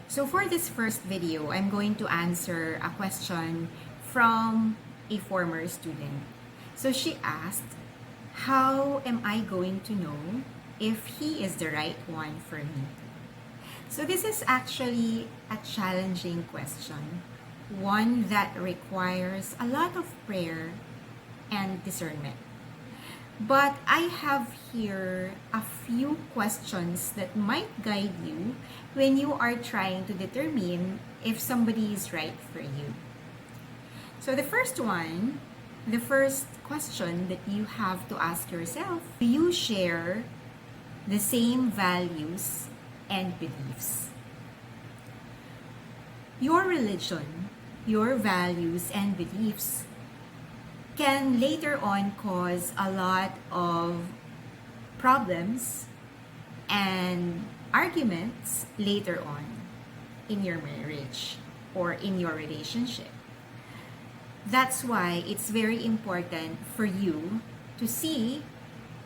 So for this first video, I'm going to answer a question from a former student. So she asked, how am I going to know if he is the right one for me? So this is actually a challenging question, one that requires a lot of prayer and discernment. But I have here a few questions that might guide you when you are trying to determine if somebody is right for you. So the first one, the first question that you have to ask yourself, do you share the same values and beliefs? Your religion, your values and beliefs can later on cause a lot of problems and arguments later on in your marriage or in your relationship. That's why it's very important for you to see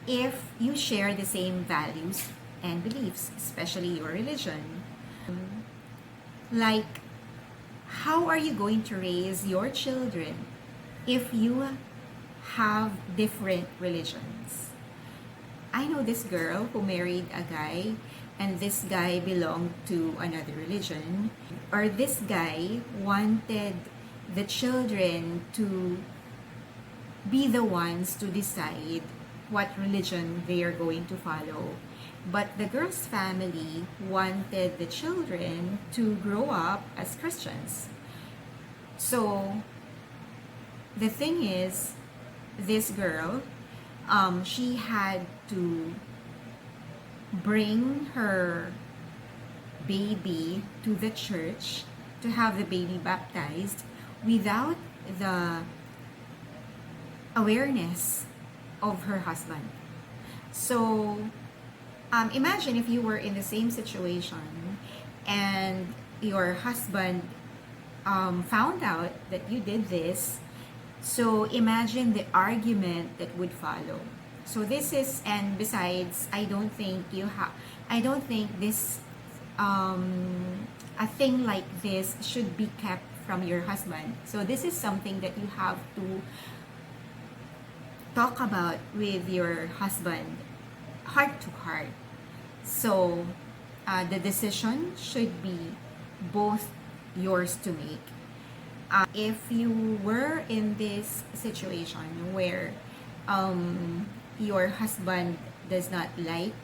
if you share the same values and beliefs, especially your religion. Like, how are you going to raise your children if you have different religions? I know this girl who married a guy and this guy belonged to another religion, or this guy wanted the children to be the ones to decide what religion they are going to follow. But the girl's family wanted the children to grow up as Christians. So the thing is, this girl, she had to bring her baby to the church to have the baby baptized without the awareness of her husband. So imagine if you were in the same situation and your husband found out that you did this. So imagine the argument that would follow. So this is, and besides, I don't think this, a thing like this should be kept from your husband. So this is something that you have to talk about with your husband, heart to heart. So the decision should be both yours to make. If you were in this situation where your husband does not like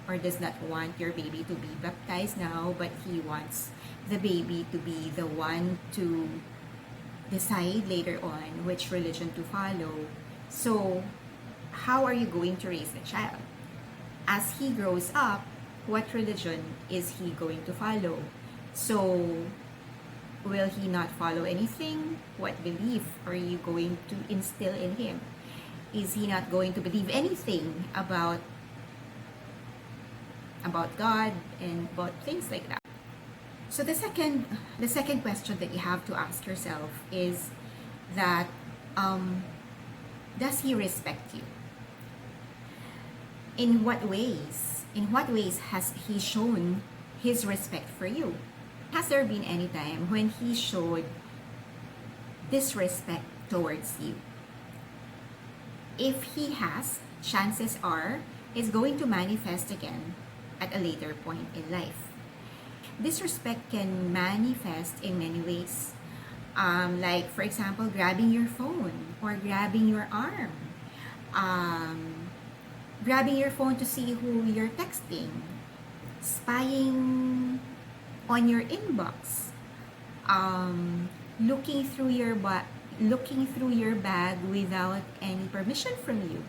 or does not want your baby to be baptized now, but he wants the baby to be the one to decide later on which religion to follow, so how are you going to raise the child? As he grows up, what religion is he going to follow? So will he not follow anything? What belief are you going to instill in him? Is he not going to believe anything about God and about things like that? So the second question that you have to ask yourself is that does he respect you? In what ways? In what ways has he shown his respect for you? Has there been any time when he showed disrespect towards you? If he has, chances are it's going to manifest again at a later point in life. Disrespect can manifest in many ways. Like, for example, grabbing your phone or grabbing your arm. Grabbing your phone to see who you're texting. Spying on your inbox. Looking through your bag without any permission from you.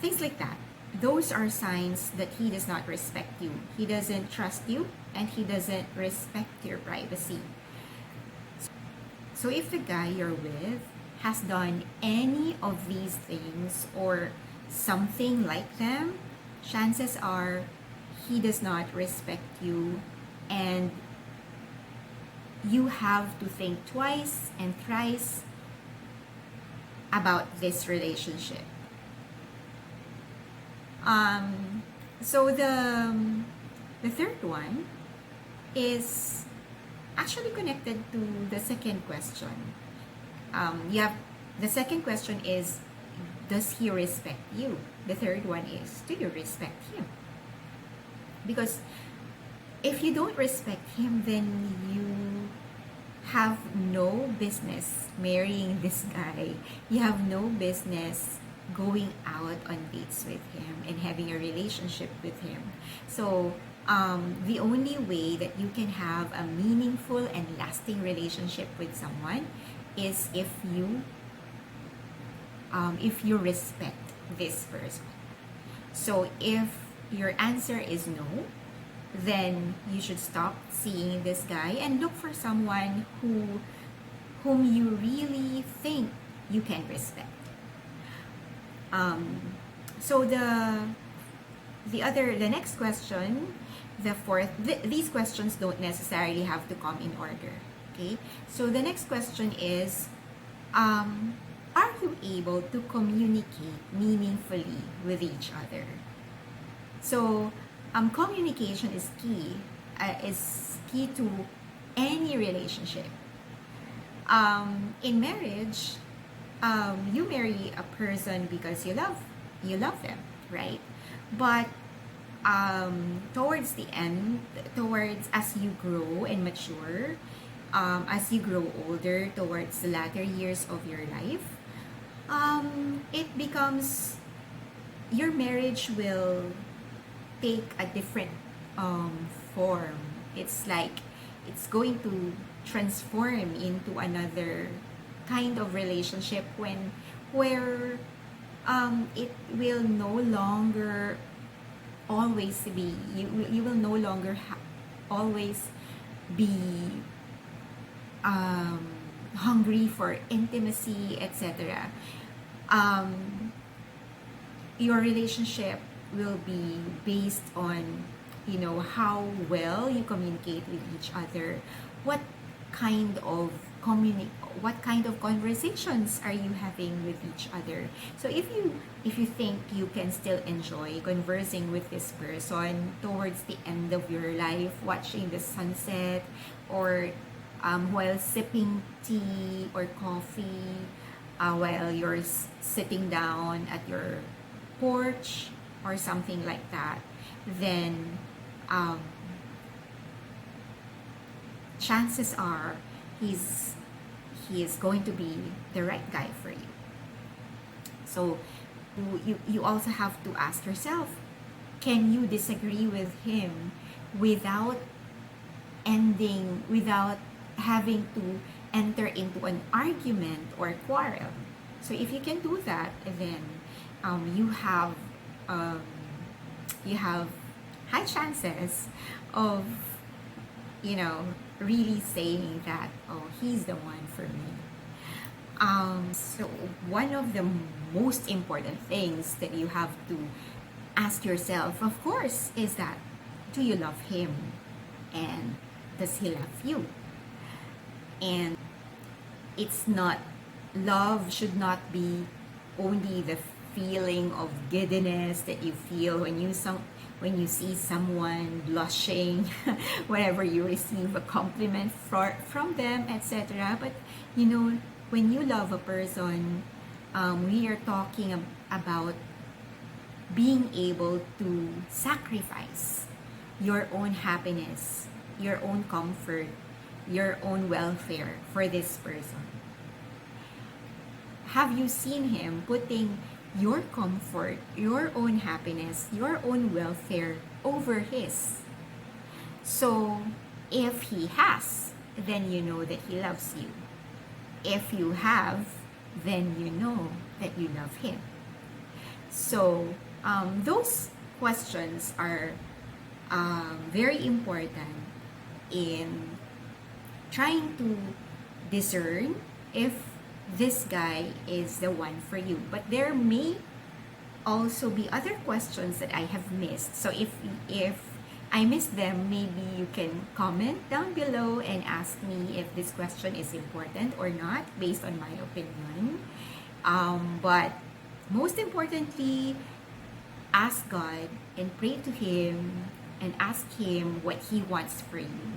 Things like that. Those are signs that he does not respect you. He doesn't trust you and he doesn't respect your privacy. So if the guy you're with has done any of these things or something like them, chances are he does not respect you, and you have to think twice and thrice about this relationship. So The third one is actually connected to the second question. You have the second question is, does he respect you? The third one is, do you respect him? Because if you don't respect him, then you have no business marrying this guy. You have no business going out on dates with him and having a relationship with him. So the only way that you can have a meaningful and lasting relationship with someone is if you respect this person. So if your answer is no, then you should stop seeing this guy and look for someone whom you really think you can respect. So the next question, the fourth, these questions don't necessarily have to come in order. Okay, so the next question is, are you able to communicate meaningfully with each other? So communication is key to any relationship. In marriage, you marry a person because you love them, right? But towards the end, towards as you grow and mature, as you grow older, towards the latter years of your life, it becomes, your marriage will take a different form. It's like it's going to transform into another kind of relationship where it will no longer always be, you will no longer always be hungry for intimacy, etc. Your relationship will be based on, how well you communicate with each other, what kind of what kind of conversations are you having with each other. So if you think you can still enjoy conversing with this person towards the end of your life, watching the sunset, or while sipping tea or coffee, while you're sitting down at your porch or something like that, then chances are he is going to be the right guy for you. So you also have to ask yourself, can you disagree with him without having to enter into an argument or quarrel? So if you can do that, then you have high chances of really saying that, oh, he's the one for me. So one of the most important things that you have to ask yourself, of course, is that, do you love him, and does he love you? And it's not, love should not be only the feeling of giddiness that you feel when you see someone blushing whenever you receive a compliment from them, etc. But when you love a person, we are talking about being able to sacrifice your own happiness, your own comfort, your own welfare for this person. Have you seen him putting your comfort, your own happiness, your own welfare over his? So if he has, then you know that he loves you. If you have, then you know that you love him. So those questions are very important in trying to discern if this guy is the one for you. But there may also be other questions that I have missed. So if I missed them, maybe you can comment down below and ask me if this question is important or not based on my opinion. But most importantly, ask God and pray to Him and ask him what he wants for you.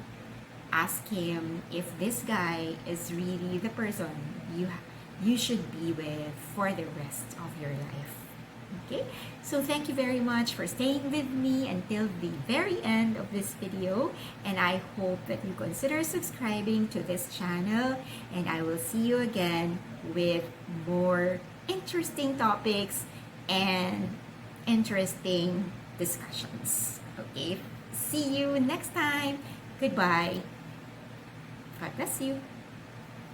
Ask him if this guy is really the person you should be with for the rest of your life. Okay, so thank you very much for staying with me until the very end of this video, and I hope that you consider subscribing to this channel, and I will see you again with more interesting topics and interesting discussions. Okay, see you next time. Goodbye. God bless you.